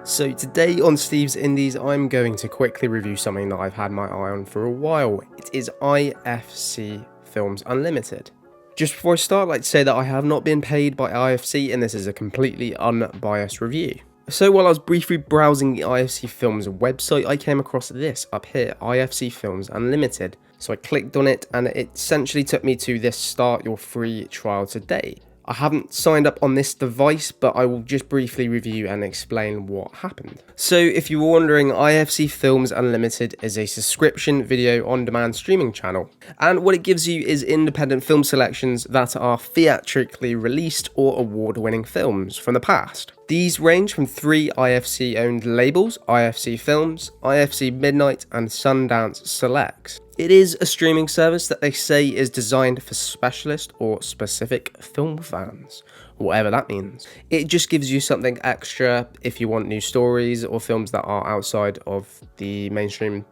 So today on Steve's Indies, I'm going to quickly review something that I've had my eye on for a while. It is IFC Films Unlimited. Just before I start, I'd like to say that I have not been paid by IFC and this is a completely unbiased review. So while I was briefly browsing the IFC Films website, I came across this up here, IFC Films Unlimited. So I clicked on it and it essentially took me to this start your free trial today. I haven't signed up on this device, but I will just briefly review and explain what happened. So if you were wondering, IFC Films Unlimited is a subscription video on-demand streaming channel. And what it gives you is independent film selections that are theatrically released or award-winning films from the past. These range from 3 IFC-owned labels, IFC Films, IFC Midnight, and SundanceSelects. It is a streaming service that they say is designed for specialist or specific film fans, whatever that means. It just gives you something extra if you want new stories or films that are outside of the mainstream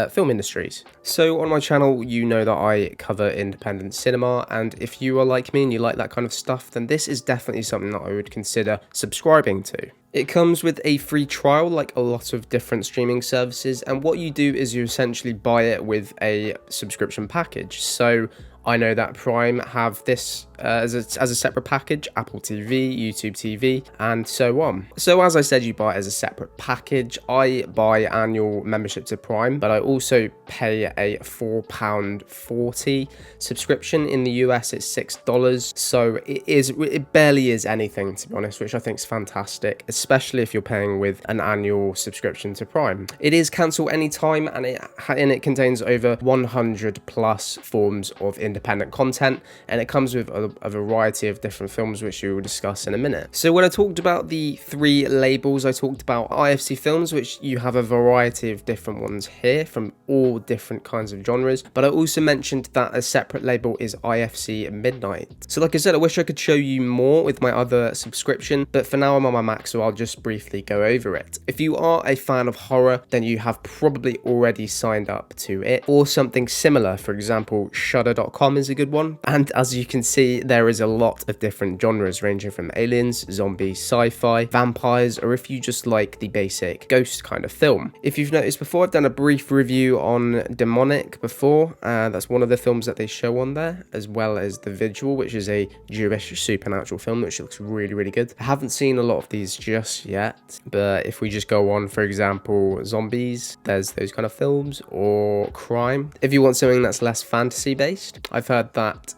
film industries. So on my channel, you know that I cover independent cinema, and if you are like me and you like that kind of stuff, then this is definitely something that I would consider subscribing to. It comes with a free trial like a lot of different streaming services, and what you do is you essentially buy it with a subscription package. So I know that Prime have this as a separate package, Apple TV, YouTube TV, and so on. So as I said, you buy it as a separate package. I buy annual membership to Prime, but I also pay a £4.40 subscription. In the US, it's $6. So it barely is anything, to be honest, which I think is fantastic, especially if you're paying with an annual subscription to Prime. It is cancel anytime, and it contains over 100 plus forms of independent content, and it comes with a variety of different films, which we will discuss in a minute. So when I talked about the 3 labels, I talked about IFC Films, which you have a variety of different ones here from all different kinds of genres, but I also mentioned that a separate label is IFC Midnight. So like I said, I wish I could show you more with my other subscription, but for now I'm on my Mac, so I'll just briefly go over it. If you are a fan of horror, then you have probably already signed up to it, or something similar. For example, Shudder.com is a good one, and as you can see, there is a lot of different genres ranging from aliens, zombies, sci-fi, vampires, or if you just like the basic ghost kind of film. If you've noticed before, I've done a brief review on Demonic before. That's one of the films that they show on there, as well as The Vigil, which is a Jewish supernatural film which looks really, really good. I haven't seen a lot of these just yet, but if we just go on, for example, zombies, there's those kind of films, or crime. If you want something that's less fantasy based, I've heard that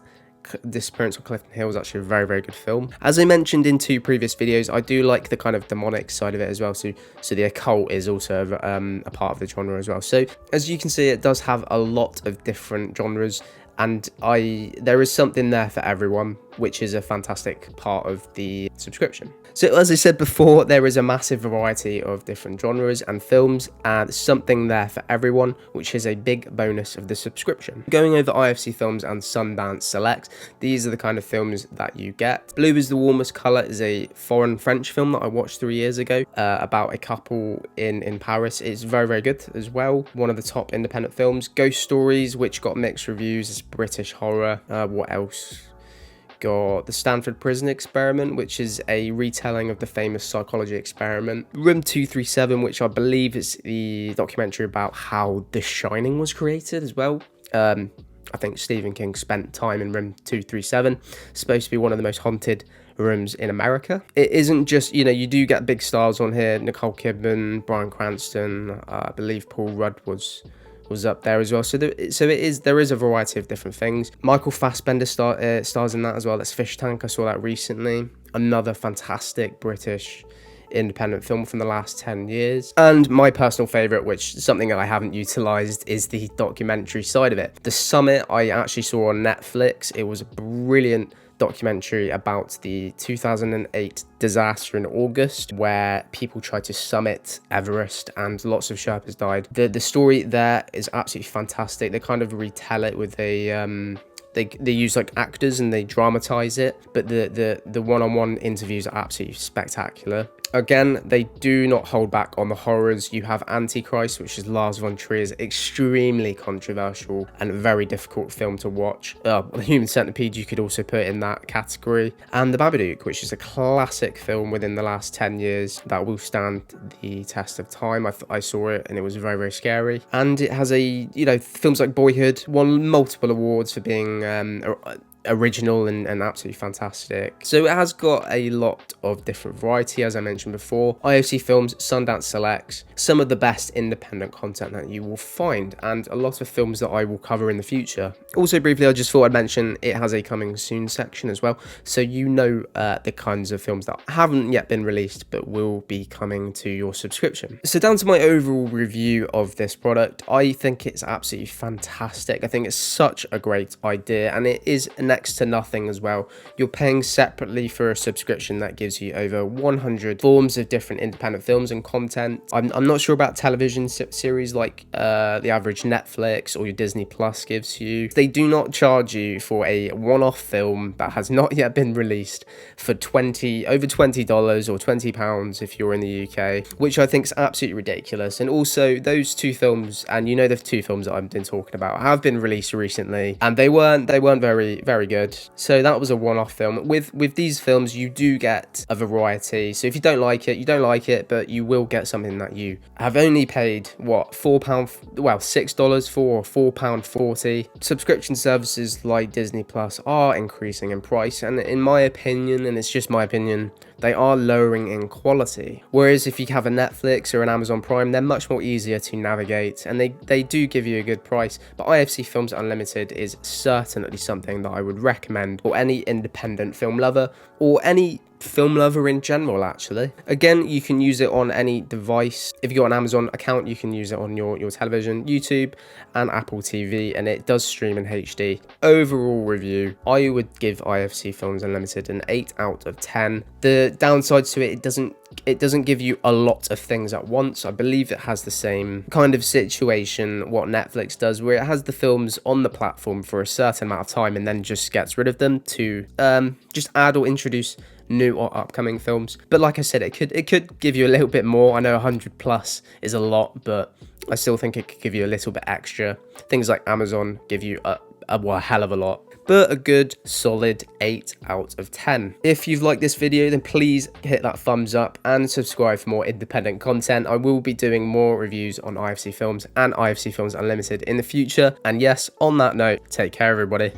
Disappearance on Clifton Hill is actually a very, very good film. As I mentioned in 2 previous videos, I do like the kind of demonic side of it as well, so the occult is also a part of the genre as well. So as you can see, it does have a lot of different genres, and there is something there for everyone, which is a fantastic part of the subscription. So as I said before, there is a massive variety of different genres and films, and something there for everyone, which is a big bonus of the subscription. Going over IFC Films and SundanceSelects, these are the kind of films that you get. Blue is the Warmest Colour is a foreign French film that I watched 3 years ago about a couple in Paris. It's very, very good as well. One of the top independent films. Ghost Stories, which got mixed reviews, is British horror. What else? Got The Stanford Prison Experiment, which is a retelling of the famous psychology experiment. Room 237, which I believe is the documentary about how The Shining was created as well. I think Stephen King spent time in Room 237. It's supposed to be one of the most haunted rooms in America. It isn't just, you do get big stars on here. Nicole Kidman, Bryan Cranston, I believe Paul Rudd was up there as well. So there is a variety of different things. Michael Fassbender stars in that as well. That's Fish Tank. I saw that recently. Another fantastic British independent film from the last 10 years. And my personal favourite, which is something that I haven't utilised, is the documentary side of it. The Summit, I actually saw on Netflix. It was a brilliant documentary about the 2008 disaster in August, where people tried to summit Everest and lots of Sherpas died. The story there is absolutely fantastic. They kind of retell it with a they use like actors and they dramatize it, but the one-on-one interviews are absolutely spectacular. Again, they do not hold back on the horrors. You have Antichrist, which is Lars von Trier's extremely controversial and very difficult film to watch. The Human Centipede, you could also put in that category. And The Babadook, which is a classic film within the last 10 years that will stand the test of time. I saw it and it was very, very scary. And it has films like Boyhood won multiple awards for being original and absolutely fantastic. So it has got a lot of different variety, as I mentioned before. IFC Films, SundanceSelects, some of the best independent content that you will find, and a lot of films that I will cover in the future. Also briefly, I just thought I'd mention it has a coming soon section as well, so you know the kinds of films that haven't yet been released but will be coming to your subscription. So down to my overall review of this product, I think it's absolutely fantastic. I think it's such a great idea, and it is next to nothing as well. You're paying separately for a subscription that gives you over 100 forms of different independent films and content. I'm not sure about television series like the average Netflix or your Disney Plus gives you. They do not charge you for a one-off film that has not yet been released for over $20 or £20 if you're in the UK, which I think is absolutely ridiculous. And also those two films, and you know the two films that I've been talking about, have been released recently, and they weren't very good. So that was a one-off film. With these films, you do get a variety. So if you don't like it, you don't like it, but you will get something that you have only paid $6 for, or £4.40. Subscription services like Disney Plus are increasing in price, and in my opinion, and it's just my opinion, they are lowering in quality. Whereas if you have a Netflix or an Amazon Prime, they're much more easier to navigate, and they do give you a good price. But IFC Films Unlimited is certainly something that I would recommend for any independent film lover, or any film lover in general, actually. Again, you can use it on any device. If you've got an Amazon account, you can use it on your television, YouTube, and Apple TV, and it does stream in HD. Overall review, I would give IFC Films Unlimited an 8 out of 10. The downsides to it doesn't give you a lot of things at once. I believe it has the same kind of situation what Netflix does, where it has the films on the platform for a certain amount of time and then just gets rid of them to just add or introduce new or upcoming films. But like I said, it could give you a little bit more. I know 100 plus is a lot, but I still think it could give you a little bit extra. Things like Amazon give you a hell of a lot, but a good solid 8 out of 10. If you've liked this video, then please hit that thumbs up and subscribe for more independent content. I will be doing more reviews on IFC Films and IFC Films Unlimited in the future. And yes, on that note, take care everybody.